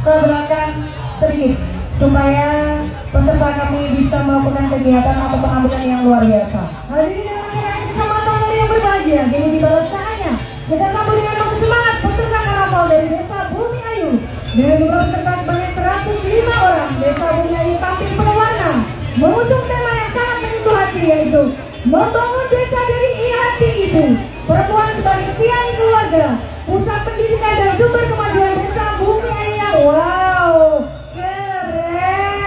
ke belakang sedikit supaya peserta kami bisa melakukan kegiatan atau pengambilan yang luar biasa. Hadirin dan masyarakat kecamatan yang berbahagia, kini di bawah saatnya kita sambut dengan penuh semangat peserta karnaval dari Desa Bumi Ayu dengan jumlah peserta sebanyak 105 orang. Desa Bumi Ayu tampil berwarna mengusung tema yang sangat menyentuh hati, yaitu membangun desa dari hati ibu, perempuan sebagai tiang keluarga, pusat pendidikan dan sumber kemajuan Desa Bumi Ayu. Wow, keren!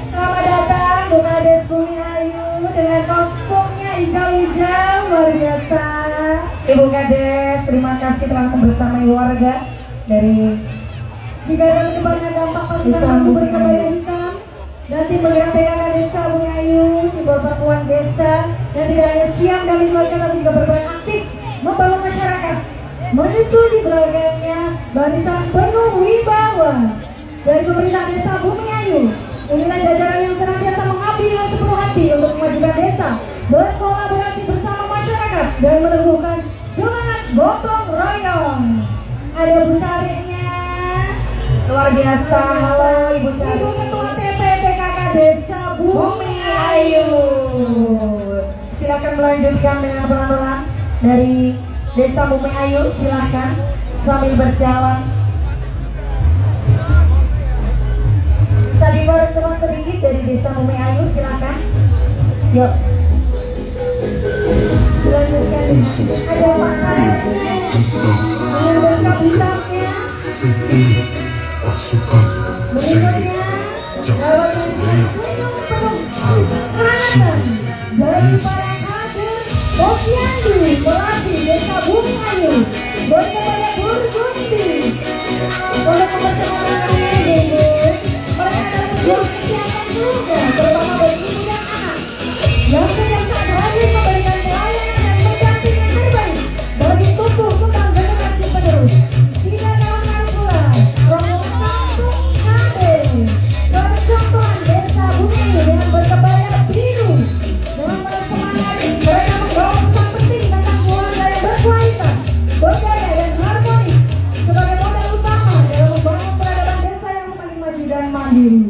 Selamat datang Bukades Bumi Ayu dengan kostumnya hijau-hijau, luar biasa. Ibu Kades, terima kasih telah membersamai warga dari Digada Kebanyakan Dampak Pasukan Bumi Hitam dan tim bergerak PKK Desa Bumi Ayu, simbol perempuan desa, dan tidak hanya siang dan keluarga tapi juga berperan aktif membangun masyarakat. Menyusul di belakangnya barisan penuh wibawa dari pemerintah Desa Bumi Ayu. Inilah jajaran yang senantiasa mengabdi dengan sepenuh hati untuk memajukan desa, berkolaborasi bersama masyarakat dan meneguhkan semangat gotong royong. Ada Bu Carinya, luar biasa. Halo Ibu Cari, Ibu Ketua TP PKK Desa Bumi Ayu. Silakan melanjutkan dengan pelan-pelan dari Desa Bumi Ayu, silakan sambil berjalan. Bisa dipercepat sedikit dari Desa Bumi Ayu, silakan. Yuk. Dilanjutkan. Ada makanannya, dengan berkap hitamnya. Pasukan Berikutnya, lewat senyum penuh harapan dari para kader Posyandu pelatih Desa Bumi Ayu berkebaya Burgundi untuk mempercepat ini. Mereka akan berjuang kesehatan juga, terutama bagi ibu dan anak yang sejak saat hadir memberikan pelayanan dan pendampingan terbaik bagi tumbuh kembang generasi penerus. Tidak kalah pula rombongan kampung Kade percontohan Desa Bumi Ayu dengan berkebaya biru. Dengan penuh semangat mereka membawa pesan penting tentang keluarga yang berkualitas, berdaya dan harmonis sebagai modal utama dalam membangun peradaban desa yang semakin maju dan mandiri.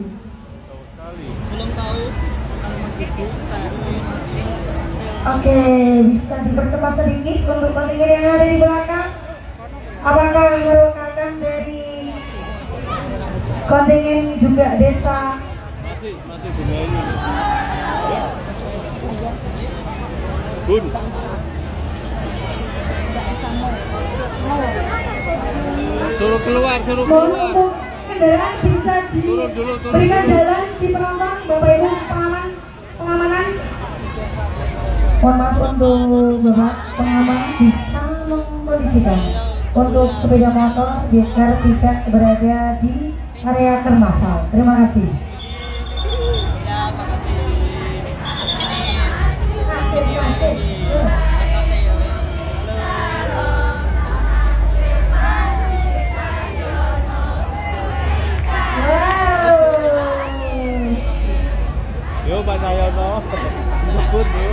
Belum tahu Oke, bisa dipercepat sedikit untuk kontingen yang ada di belakang. Apakah merupakan dari kontingen juga desa? masih Bumi Ayu. Bun. Suruh keluar. Mohon untuk kendaraan bisa diberikan jalan di penonton, Bapak Ibu pengamanan. Mohon maaf untuk Bapak pengaman bisa mempolisikan untuk sepeda motor biar tidak berada di area karnaval. Terima kasih. Yo Pak Sayono, sebut yo.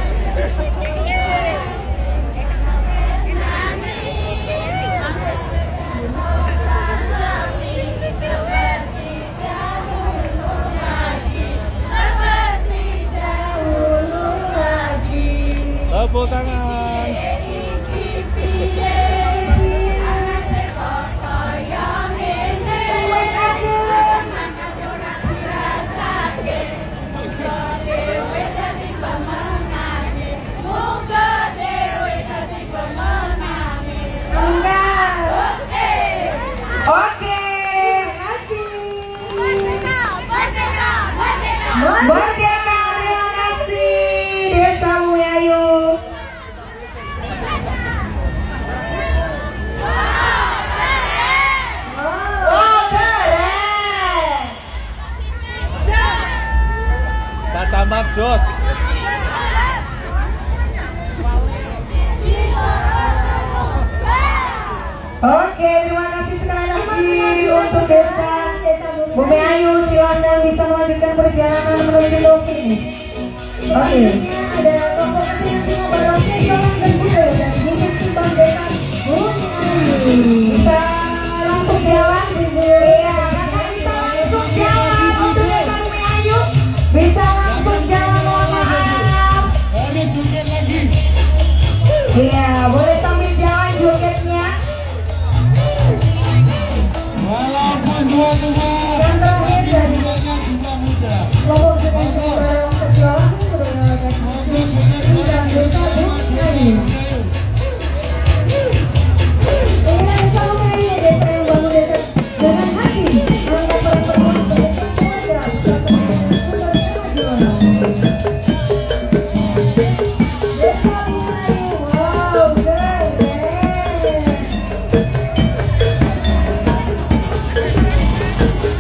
Tepuk tangan. Oke, merdeka, terima kasih Desa Bumi Ayu. Oh, keren. Pak Camat Jos. Oke, terima kasih sekali lagi untuk Desa Bumi Ayu. Silakan bisa melanjutkan perjalanan menuju finish. Oke. Ada kelompok asing Barokah Jolang dan Budaya dari Bukit Timbang Desa Bumi Ayu. Bisa langsung jalan di yang terakhir dari kelompok generasi barang terjualan dan desa Bungayu. Inilah desa Bungayu, desa yang bangun desa dengan hati, mengangkat perempuan sebagai keluarga beserta desa Bungayu. Wow, keren.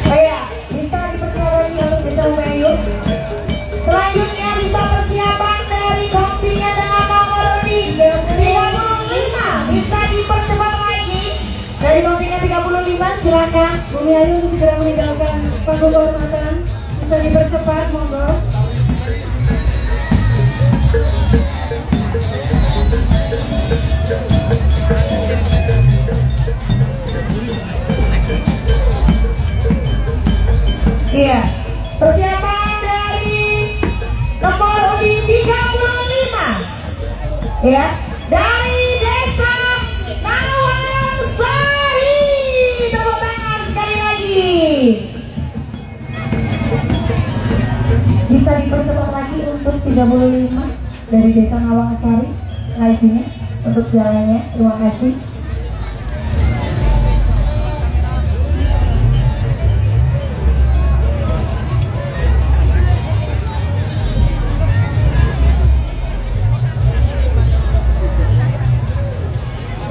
Oh ya, bisa dipercayai untuk desa Bungayu. Selanjutnya bisa persiapan dari kontingen dengan nomor 35. Bisa dipercepat lagi dari kontingen 35. Silakan Bumi Ayu untuk segera meninggalkan panggung kehormatan. Bisa dipercepat, monggo. Iya, persiapan dari nomor 35. Ya, dari desa Nawangsari. Tepuk tangan sekali lagi. Bisa dipercepat lagi untuk 35 dari desa Nawangsari. Lajunya untuk jalannya. Terima kasih.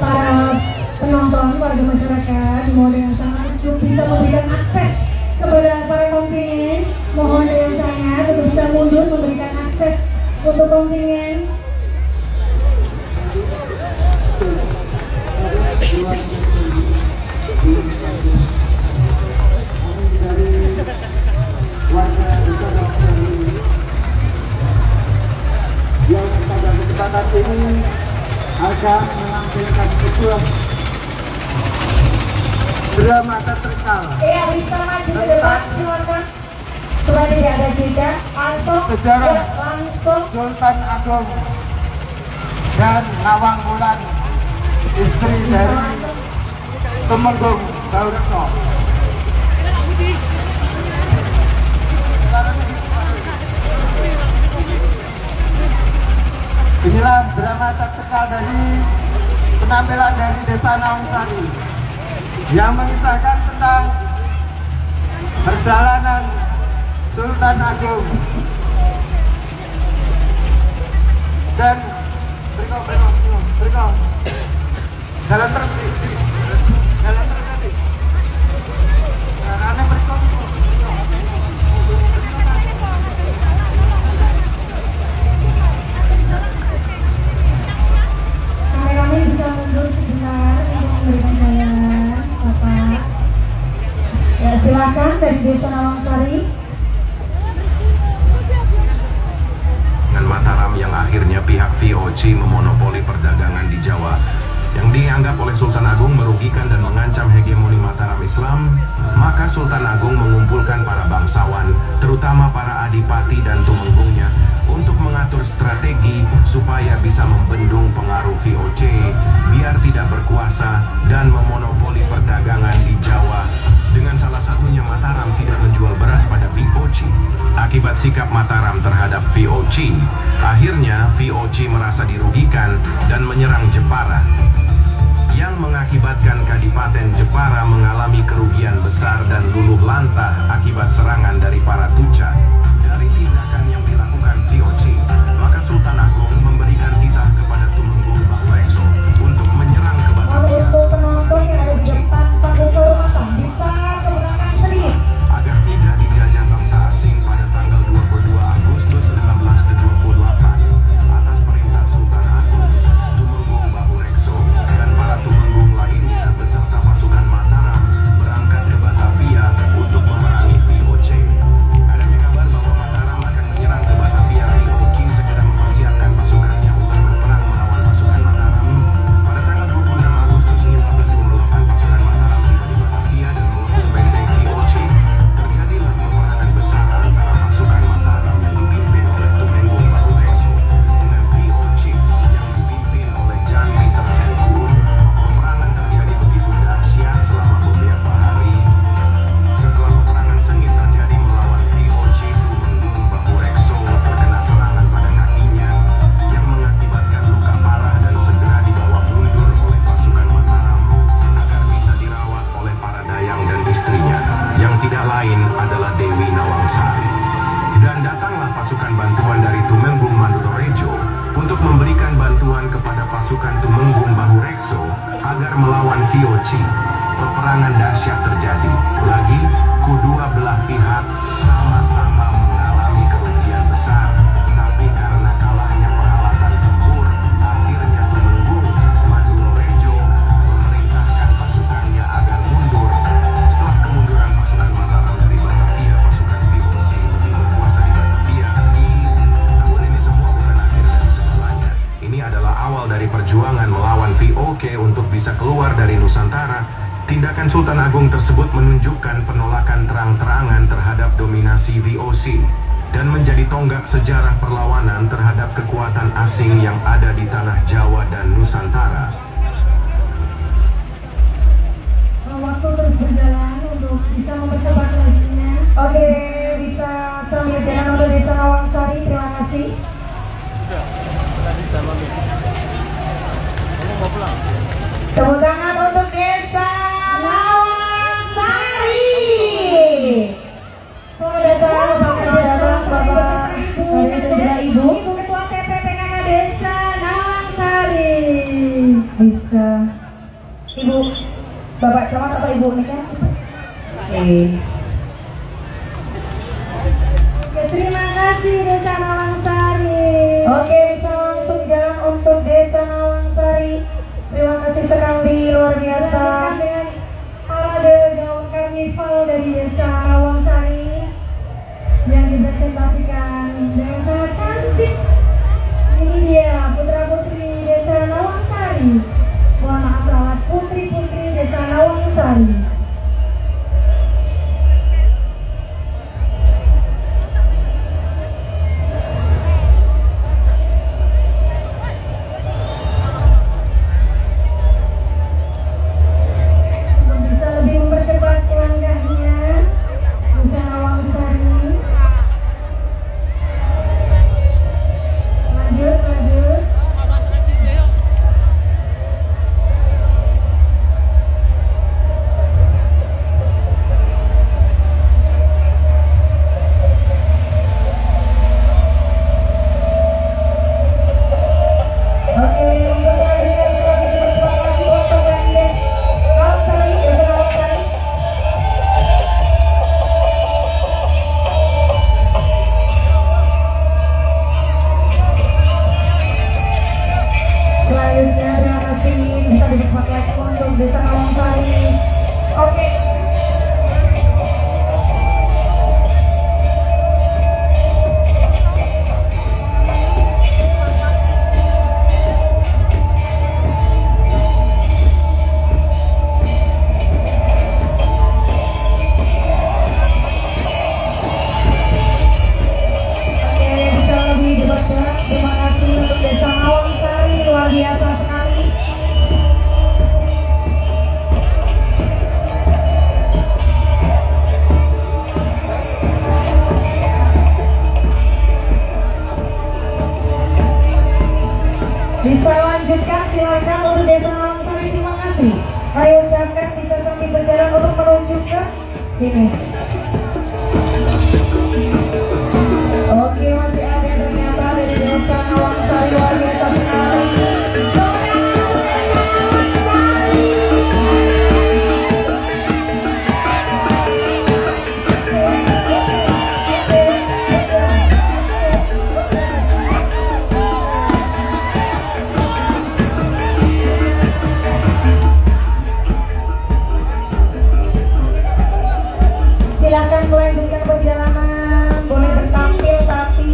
Para penonton, warga masyarakat dimohon dengan sangat untuk bisa memberikan akses kepada para kontingen. Mohon dengan sangat untuk bisa mundur memberikan akses untuk kontingen. Yang pada kesempatan ini akan menampilkan sebuah drama teatrikal. Iya, bisa maju ke depan, silakan. Supaya tidak ada jeda, langsung. Sejarah Ya, langsung. Sultan Agung dan Nawang Wulan, istri dari Tumenggung Baurekso. Inilah drama teatrikal dari penampilan dari Desa Nawangsari yang mengisahkan tentang perjalanan Sultan Agung dan berikut jalan terus aneh berikut. Kameramen bisa mundur sebentar untuk memberikan jalan, Bapak. Ya, silakan dari Desa Nawangsari. Dengan Mataram yang akhirnya pihak VOC memonopoli perdagangan di Jawa yang dianggap oleh Sultan Agung merugikan dan mengancam hegemoni Mataram Islam, maka Sultan Agung mengumpulkan para bangsawan, terutama para adipati dan tumenggungnya, untuk mengatur strategi supaya bisa membendung pengaruh VOC biar tidak berkuasa dan memonopoli perdagangan di Jawa, dengan salah satunya Mataram tidak menjual beras pada VOC. Akibat sikap Mataram terhadap VOC, akhirnya VOC merasa dirugikan dan menyerang Jepara, yang mengakibatkan Kadipaten Jepara mengalami kerugian besar dan luluh lantah akibat serangan dari para Tuca. Dari tindakan yang dilakukan VOC, maka Sultan Agung memberikan titah kepada Tumenggung Baurekso untuk menyerang ke Batavia. Untuk penonton yang ada di depan panggung kehormatan bisa keberangkatan sedikit. Agar tidak dijajah bangsa asing pada tanggal 22 Agustus 1928 atas perintah Sultan Agung, Tumenggung Baurekso dan para tumenggung lainnya beserta pasukan Mataram berangkat ke Batavia untuk memerangi VOC. Adanya kabar bahwa Nawangsari. Dan datanglah pasukan bantuan dari Tumenggung Mandulorejo untuk memberikan bantuan kepada pasukan Tumenggung Bahurekso agar melawan VOC. Peperangan dahsyat terjadi. Lagi, kedua belah pihak sama-sama mengalami kerugian besar. Tapi karena kalahnya peralatan tempur, akhirnya Tumenggung Mandulorejo memerintahkan pasukannya agar mundur. Setelah kemunduran pasukan Mataram dari Batavia, pasukan VOC lebih berkuasa di Batavia. Namun ini semua bukan akhir dari segalanya. Ini adalah awal dari perjuangan melawan VOC untuk bisa keluar dari Nusantara. Tindakan Sultan Agung tersebut menunjukkan penolakan terang-terangan terhadap dominasi VOC dan menjadi tonggak sejarah perlawanan terhadap kekuatan asing yang ada di tanah Jawa dan Nusantara. Waktu terus berjalan untuk bisa mempercepat laginya. Oke, bisa sambil jalan untuk Desa Nawangsari. Terima kasih. Tadi sama Mami. Kamu mau pulang? Tepuk tangan untuk Desa Nawangsari. Selamat datang Bapak Ibu Ketua PPPKK Desa Nawangsari. Bisa. Ibu, Bapak Camat atau Ibu nih kan? Oke, terima kasih Desa Nawangsari. Oke, bisa langsung jalan untuk Desa Nawangsari. Terima kasih sekali, luar biasa. Dengan parade gaun karnival dari Desa Nawangsari yang dipresentasikan dengan sangat cantik. Ini dia putra-putri Desa Nawangsari. Mohon maaf rawat putri-putri Desa Nawangsari. Bisa lanjutkan, silakan untuk Desa Nawangsari. Terima kasih. Ayo ucapkan bisa sambil berjalan untuk menuju ke finish. Oke, masih ada ternyata dari Desa Nawangsari, luar biasa sekali. Silakan melanjutkan perjalanan, boleh bertampil tapi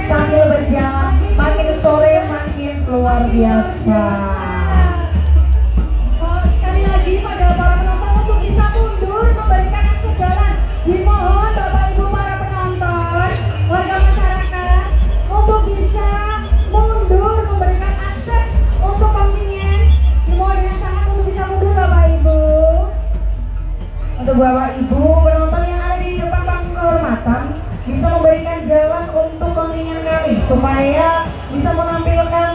sambil berjalan. Makin sore makin luar biasa. Sekali lagi pada para penonton untuk bisa mundur memberikan akses jalan. Dimohon Bapak Ibu para penonton, warga masyarakat untuk bisa mundur memberikan akses untuk kontingen. Dimohon dengan sangat untuk bisa mundur Bapak Ibu. Untuk Bapak Ibu penonton yang ada di depan panggung kehormatan bisa memberikan jalan untuk kontingen kami supaya bisa menampilkan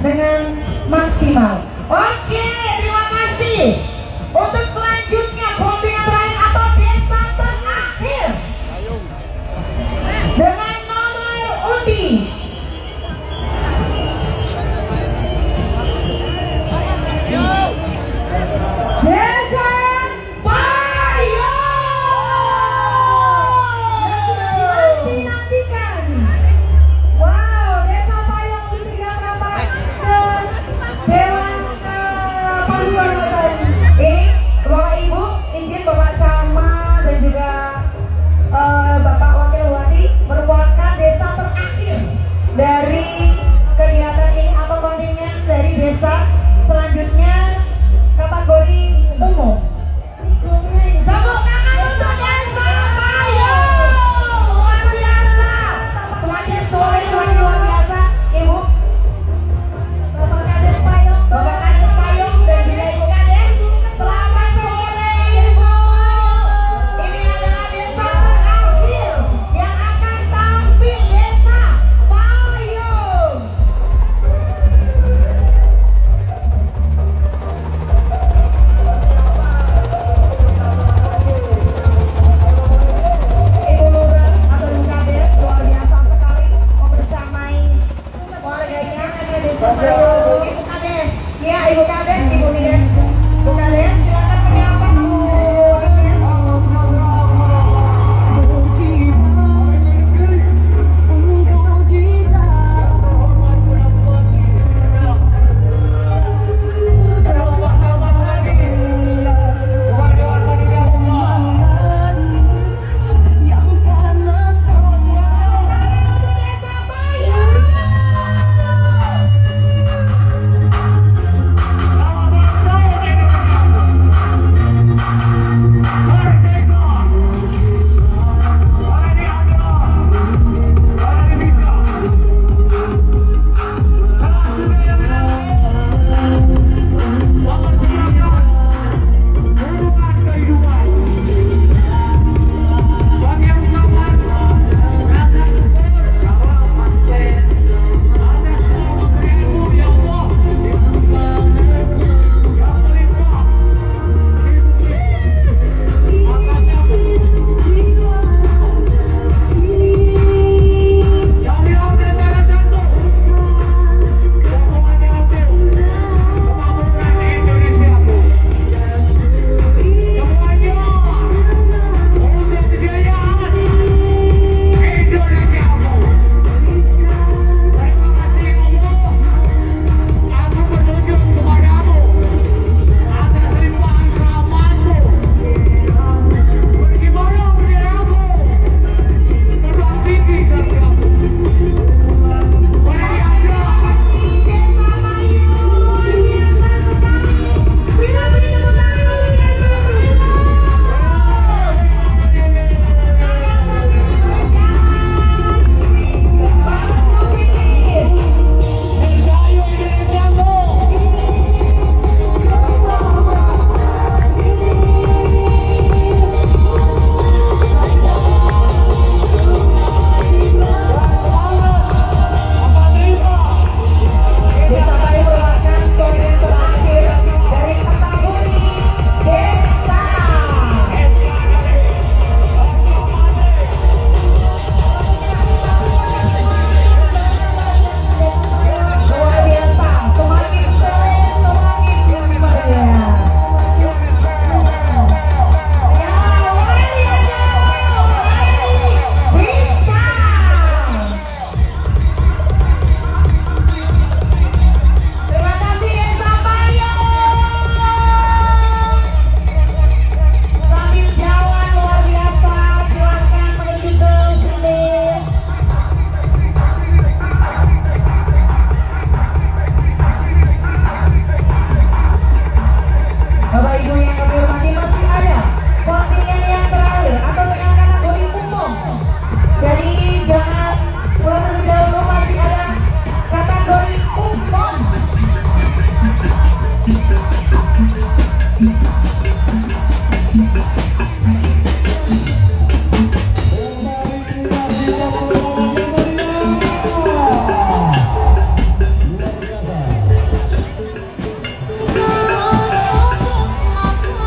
dengan maksimal. Oke, terima kasih. Untuk selanjutnya kontingen terakhir atau desa terakhir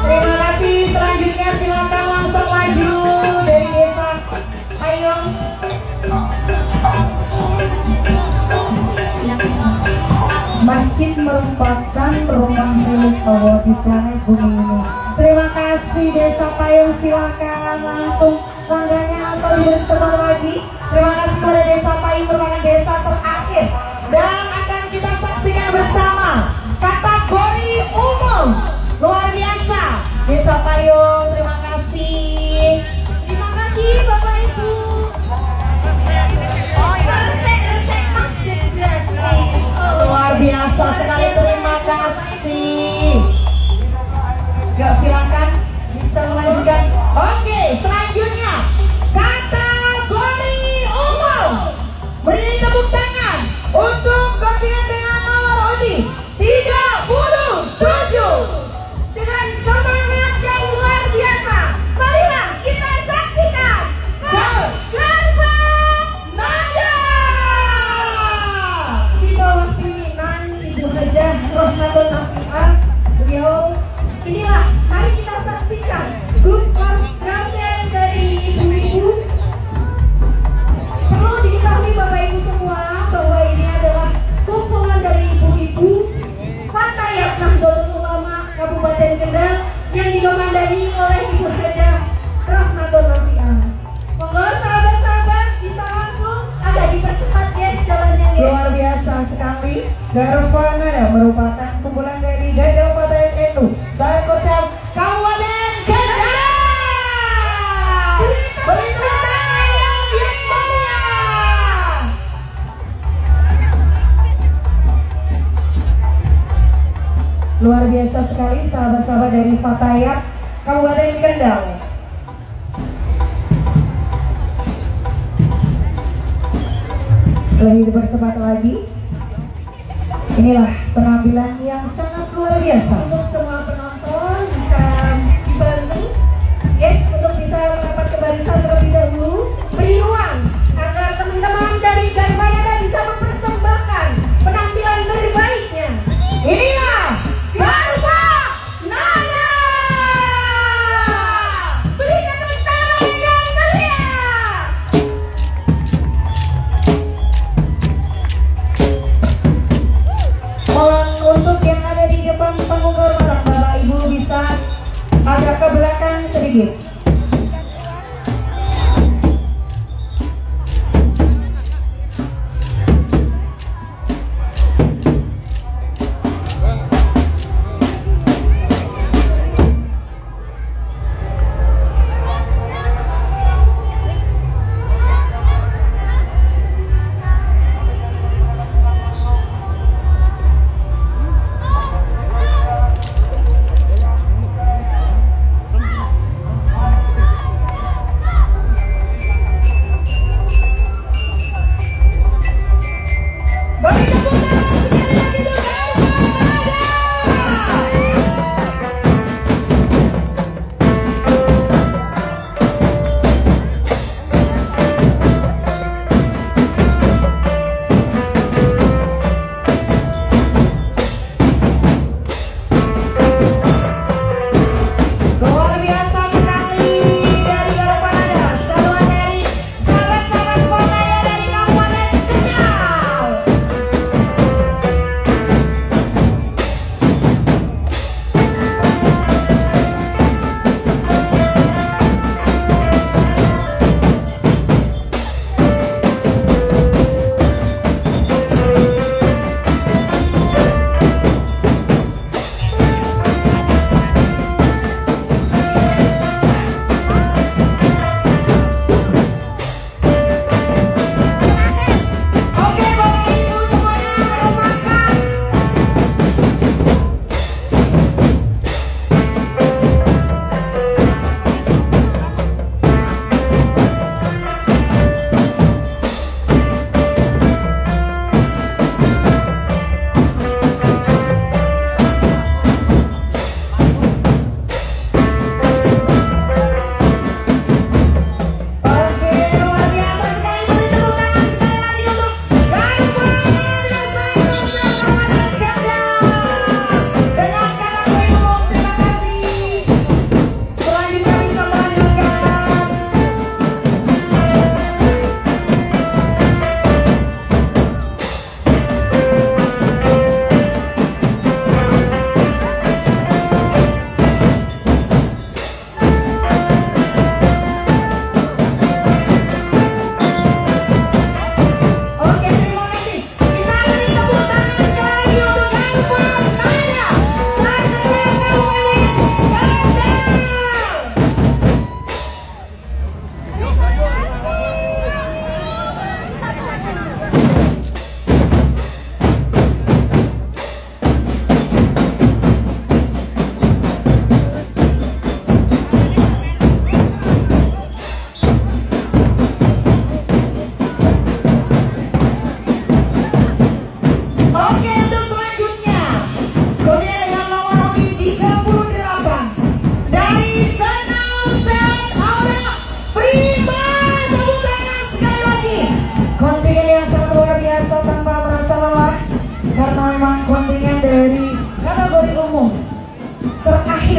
Terima kasih. Selanjutnya silakan langsung maju dari desa. Ayo. Masjid merupakan rumah milik Allah di planet bumi ini. Terima kasih Desa Payung, silakan langsung tangganya atau bersebar lagi. Terima kasih kepada Desa Payung merupakan desa terakhir dan akan kita saksikan bersama kategori umum. Luar biasa Desa Payung, terima kasih. Terima kasih Bapak Ibu. Luar biasa sekali, terima kasih. Yuk silakan bisa melanjutkan. Oke, selanjutnya kategori umum. Beri tepuk tangan untuk kontingen dengan nomor undi 37. Dengan semangat yang luar biasa, marilah kita saksikan Garba Nada di bawah pimpinan Ibu Hajah Rohnatul Afiah. Beliau inilah, mari kita saksikan grup programnya dari ibu-ibu. Perlu diketahui Bapak Ibu semua bahwa ini adalah kumpulan dari ibu-ibu Fatayat Nahdlatul Ulama Kabupaten Kendal yang dikomandani oleh Ibu Hajah Rohnatul Afiah. Monggo sahabat-sahabat, kita langsung agak dipercepat ya jalannya. Luar biasa sekali. Garba Nada merupakan kumpulan dari Gajah Fatayat NU Sarkocam Kabupaten Kendal. Beri tepuk tangan yang meriah. Luar biasa sekali sahabat-sahabat dari Fatayat Kabupaten Kendal. Lebih bersemangat lagi. Inilah penampilan yang sangat luar biasa. Untuk semua penonton bisa dibantu ya, untuk bisa merapat ke barisan terlebih dahulu. Beri ruang agar teman-teman dari Garba Nada bisa mempersembahkan penampilan terbaiknya. Inilah Garba Nada. Berikan tepuk tangan yang meriah. Mohon untuk yang ada di depan panggung kehormatan Bapak Ibu bisa agak ke belakang sedikit.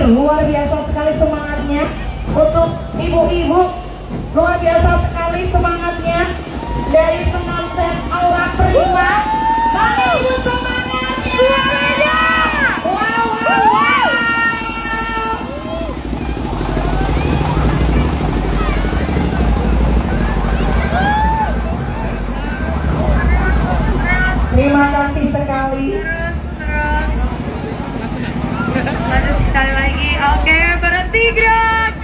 luar biasa sekali semangatnya. Untuk ibu-ibu, luar biasa sekali semangatnya. Dari senam set Aura Prima, mana ibu semangatnya? Wow, wow, wow. Terima kasih sekali. Terus sekali lagi, oke, berhenti gerak,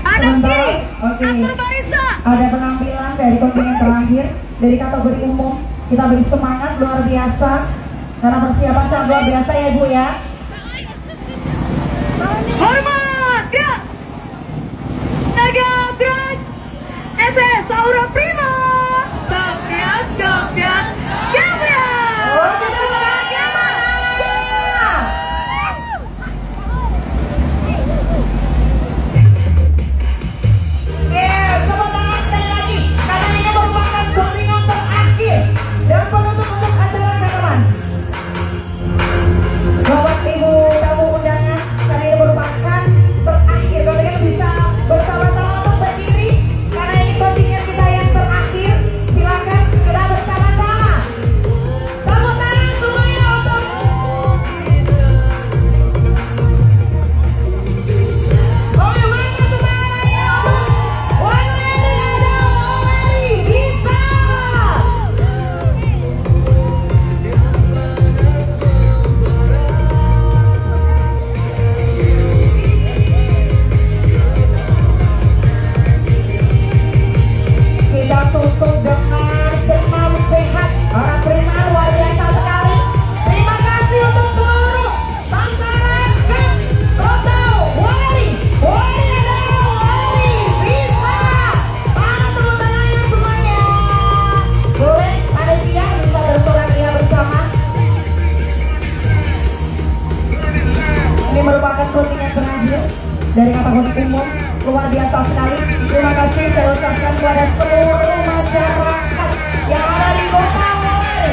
hadap kiri, atur barisan. Ada penampilan dari kontingen terakhir dari kategori umum. Kita beri semangat luar biasa karena persiapan sangat luar biasa ya Bu ya. Hormat, gerak, tegap gerak, SS Aura Prima, Gambias, Gambias, Gambias. Oh, kita berangkat. Tepuk tangan sekali lagi karena ini merupakan kontingen terakhir dan penutup untuk acara teman-teman. Bapak Ibu tamu undangan, karena ini merupakan terakhir, kontingen bisa bersama-sama untuk berdiri karena ini kontingen kita yang terakhir. Silakan kita bersama-sama. Tepuk tangan semuanya untuk bagaimana semangatnya untuk Wali ada Wali bisa. Kita tutup dengan senam sehat. Orang Prima luar biasa sekali. Terima kasih untuk seluruh masyarakat Kota Wali. Wali adalah Wali bisa. Mana tepuk tangannya semuanya? Boleh panitia bisa bersorak ya bersama. Ini merupakan kontingen terakhir dari kategori umum. Luar biasa sekali. Terima kasih saya ucapkan kepada seluruh masyarakat yang ada di Kota Wali.